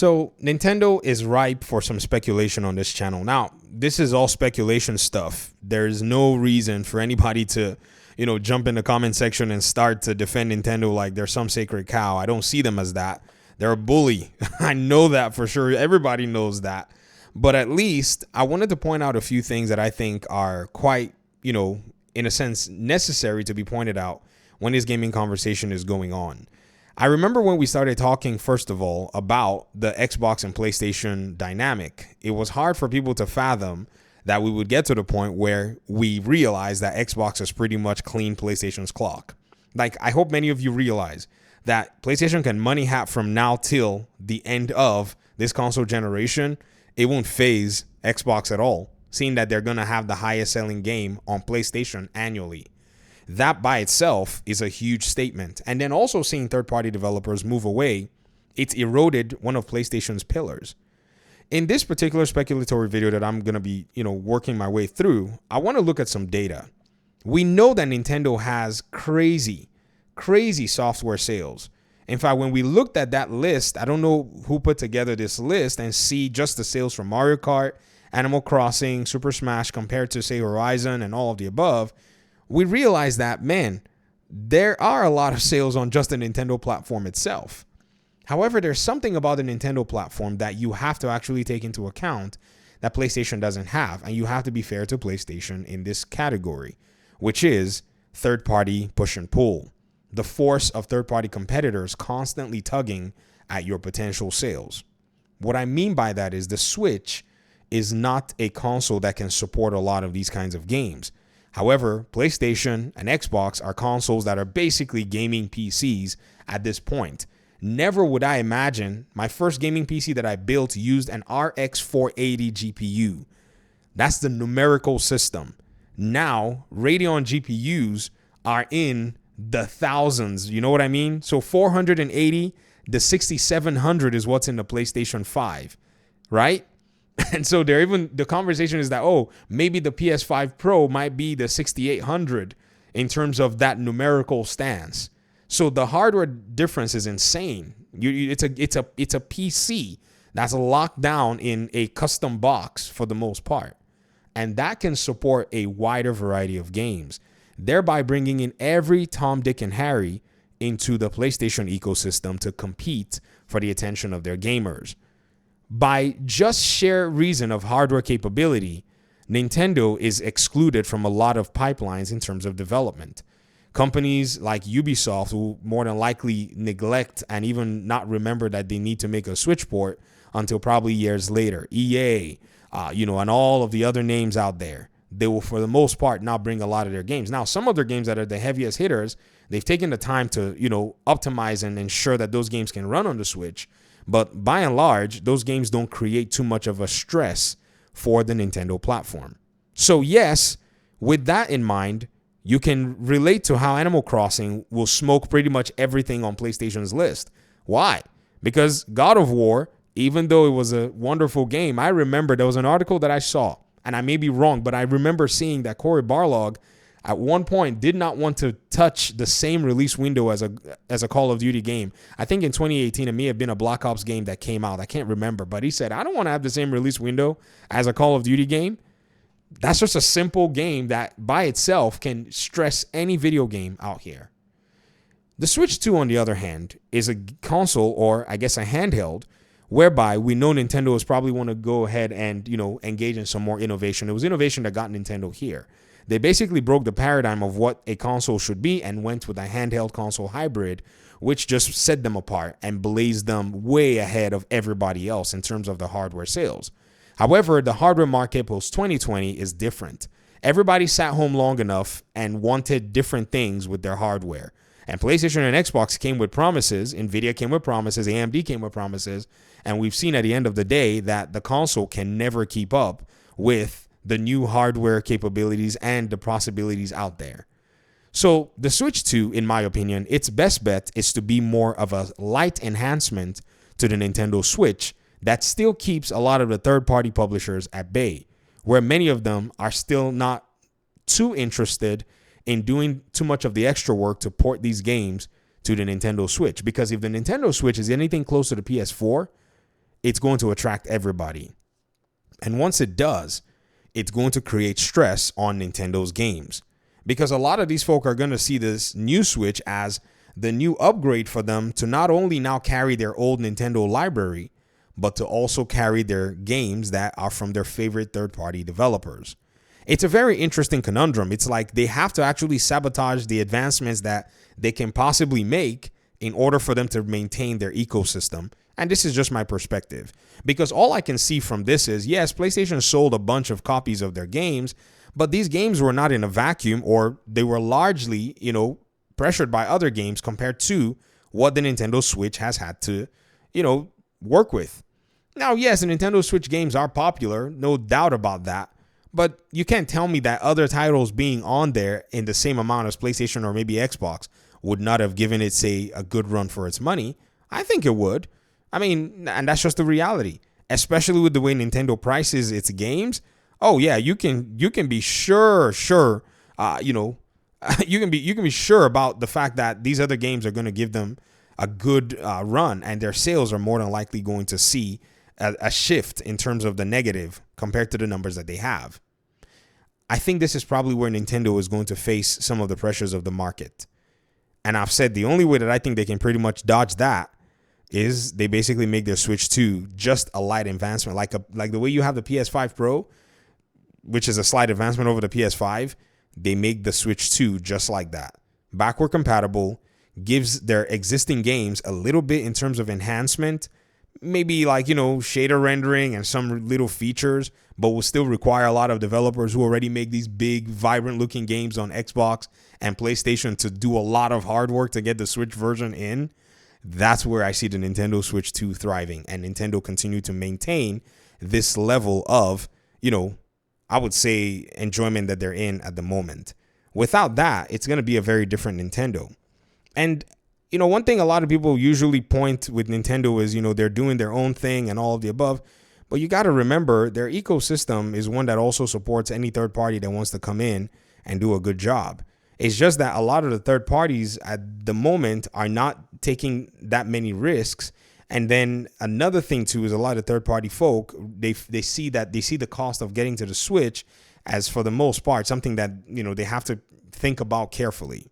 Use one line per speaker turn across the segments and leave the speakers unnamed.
So Nintendo is ripe for some speculation on this channel. Now, this is all speculation stuff. There's no reason for anybody to, jump in the comment section and start to defend Nintendo like they're some sacred cow. I don't see them as that. They're a bully. I know that for sure. Everybody knows that. But at least I wanted to point out a few things that I think are quite, in a sense, necessary to be pointed out when this gaming conversation is going on. I remember when we started talking, first of all, about the Xbox and PlayStation dynamic. It was hard for people to fathom that we would get to the point where we realize that Xbox has pretty much cleaned PlayStation's clock. Like, I hope many of you realize that PlayStation can money hat from now till the end of this console generation. It won't phase Xbox at all, seeing that they're going to have the highest selling game on PlayStation annually. That by itself is a huge statement. And then also seeing third-party developers move away, it's eroded one of PlayStation's pillars. In this particular speculatory video that I'm going to be, working my way through, I want to look at some data. We know that Nintendo has crazy software sales. In fact, when we looked at that list, I don't know who put together this list and see just the sales from Mario Kart, Animal Crossing, Super Smash compared to, say, Horizon and all of the above, we realize that, man, there are a lot of sales on just the Nintendo platform itself. However, there's something about the Nintendo platform that you have to actually take into account that PlayStation doesn't have, and you have to be fair to PlayStation in this category, which is third-party push and pull. The force of third-party competitors constantly tugging at your potential sales. What I mean by that is the Switch is not a console that can support a lot of these kinds of games. However, PlayStation and Xbox are consoles that are basically gaming PCs at this point. Never would I imagine my first gaming PC that I built used an RX 480 GPU. That's the numerical system. Now, Radeon GPUs are in the thousands. You know what I mean? So 480, the 6700 is what's in the PlayStation 5, right? And so the conversation is that, maybe the PS5 Pro might be the 6800 in terms of that numerical stance. So the hardware difference is insane. It's a PC that's locked down in a custom box for the most part. And that can support a wider variety of games, thereby bringing in every Tom, Dick, and Harry into the PlayStation ecosystem to compete for the attention of their gamers. By just sheer reason of hardware capability, Nintendo is excluded from a lot of pipelines in terms of development. Companies like Ubisoft, who more than likely neglect and even not remember that they need to make a Switch port until probably years later, EA, and all of the other names out there, they will, for the most part, not bring a lot of their games. Now, some of their games that are the heaviest hitters, they've taken the time to, optimize and ensure that those games can run on the Switch. But by and large, those games don't create too much of a stress for the Nintendo platform. So yes, with that in mind, you can relate to how Animal Crossing will smoke pretty much everything on PlayStation's list. Why? Because God of War, even though it was a wonderful game, I remember there was an article that I saw, and I may be wrong, but I remember seeing that Cory Barlog at one point did not want to touch the same release window as a Call of Duty game. I think in 2018, it may have been a Black Ops game that came out. I can't remember, but he said, I don't want to have the same release window as a Call of Duty game. That's just a simple game that by itself can stress any video game out here. The Switch 2, on the other hand, is a console, or I guess a handheld, whereby we know Nintendo is probably want to go ahead and, engage in some more innovation. It was innovation that got Nintendo here. They basically broke the paradigm of what a console should be and went with a handheld console hybrid, which just set them apart and blazed them way ahead of everybody else in terms of the hardware sales. However, the hardware market post 2020 is different. Everybody sat home long enough and wanted different things with their hardware. And PlayStation and Xbox came with promises, Nvidia came with promises, AMD came with promises, and we've seen at the end of the day that the console can never keep up with the new hardware capabilities and the possibilities out there. So the Switch 2, in my opinion, its best bet is to be more of a light enhancement to the Nintendo Switch that still keeps a lot of the third-party publishers at bay, where many of them are still not too interested in doing too much of the extra work to port these games to the Nintendo Switch. Because if the Nintendo Switch is anything close to the PS4, it's going to attract everybody. And once it does, it's going to create stress on Nintendo's games, because a lot of these folk are going to see this new Switch as the new upgrade for them to not only now carry their old Nintendo library, but to also carry their games that are from their favorite third-party developers. It's a very interesting conundrum. It's like they have to actually sabotage the advancements that they can possibly make in order for them to maintain their ecosystem. And this is just my perspective, because all I can see from this is, yes, PlayStation sold a bunch of copies of their games, but these games were not in a vacuum, or they were largely, pressured by other games compared to what the Nintendo Switch has had to, work with. Now, yes, the Nintendo Switch games are popular, no doubt about that. But you can't tell me that other titles being on there in the same amount as PlayStation or maybe Xbox would not have given it, say, a good run for its money. I think it would. I mean, and that's just the reality, especially with the way Nintendo prices its games. Oh yeah, you can be sure, you can be sure about the fact that these other games are going to give them a good run, and their sales are more than likely going to see a shift in terms of the negative compared to the numbers that they have. I think this is probably where Nintendo is going to face some of the pressures of the market. And I've said the only way that I think they can pretty much dodge that is they basically make their Switch 2 just a light advancement, like the way you have the PS5 Pro, which is a slight advancement over the PS5. They make the Switch 2 just like that. Backward compatible, gives their existing games a little bit in terms of enhancement, maybe like, shader rendering and some little features, but will still require a lot of developers who already make these big, vibrant looking games on Xbox and PlayStation to do a lot of hard work to get the Switch version in. That's where I see the Nintendo Switch 2 thriving, and Nintendo continue to maintain this level of, I would say, enjoyment that they're in at the moment. Without that, it's going to be a very different Nintendo. And, one thing a lot of people usually point with Nintendo is, they're doing their own thing and all of the above. But you got to remember, their ecosystem is one that also supports any third party that wants to come in and do a good job. It's just that a lot of the third parties at the moment are not taking that many risks. And then another thing too is a lot of third party folk, they see the cost of getting to the Switch as, for the most part, something that, they have to think about carefully.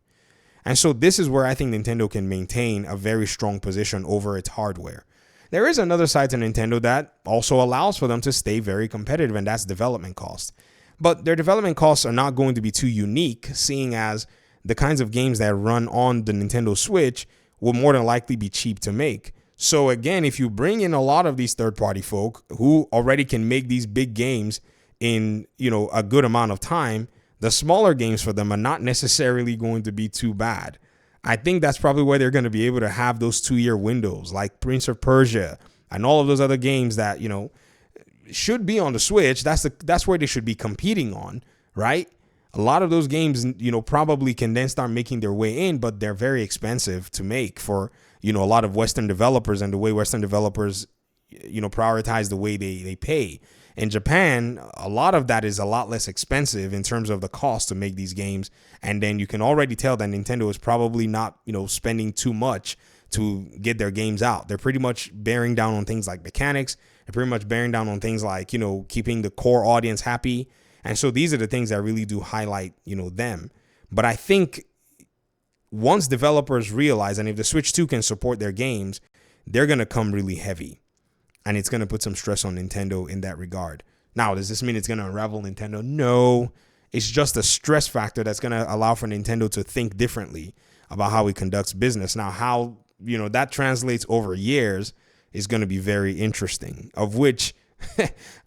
And so this is where I think Nintendo can maintain a very strong position over its hardware. There is another side to Nintendo that also allows for them to stay very competitive, and that's development costs. But their development costs are not going to be too unique, seeing as the kinds of games that run on the Nintendo Switch will more than likely be cheap to make. So again, if you bring in a lot of these third-party folk who already can make these big games in, a good amount of time, the smaller games for them are not necessarily going to be too bad. I think that's probably where they're going to be able to have those 2-year windows, like Prince of Persia and all of those other games that, should be on the Switch. That's where they should be competing on, right? A lot of those games, probably can then start making their way in, but they're very expensive to make for, a lot of Western developers, and the way Western developers, prioritize the way they pay. In Japan, a lot of that is a lot less expensive in terms of the cost to make these games. And then you can already tell that Nintendo is probably not, spending too much to get their games out. They're pretty much bearing down on things like mechanics. They're pretty much bearing down on things like, keeping the core audience happy. And so these are the things that really do highlight, them. But I think once developers realize, and if the Switch 2 can support their games, they're going to come really heavy. And it's going to put some stress on Nintendo in that regard. Now, does this mean it's going to unravel Nintendo? No. It's just a stress factor that's going to allow for Nintendo to think differently about how it conducts business. Now, how, that translates over years is going to be very interesting, of which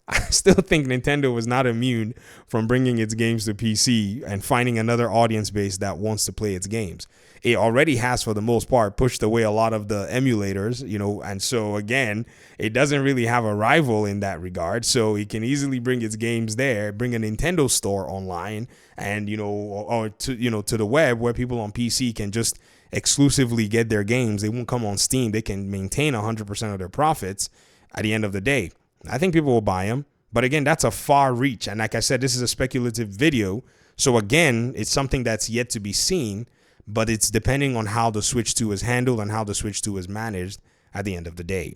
I still think Nintendo was not immune from bringing its games to PC and finding another audience base that wants to play its games. It already has, for the most part, pushed away a lot of the emulators, and so again, it doesn't really have a rival in that regard. So it can easily bring its games there, bring a Nintendo store online, and or to the web where people on PC can just exclusively get their games. They won't come on Steam. They can maintain 100% of their profits at the end of the day. I think people will buy them. But again, that's a far reach. And like I said, this is a speculative video. So again, it's something that's yet to be seen, but it's depending on how the Switch 2 is handled and how the Switch 2 is managed at the end of the day.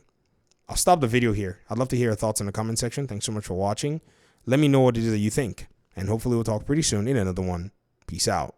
I'll stop the video here. I'd love to hear your thoughts in the comment section. Thanks so much for watching. Let me know what it is that you think. And hopefully we'll talk pretty soon in another one. Peace out.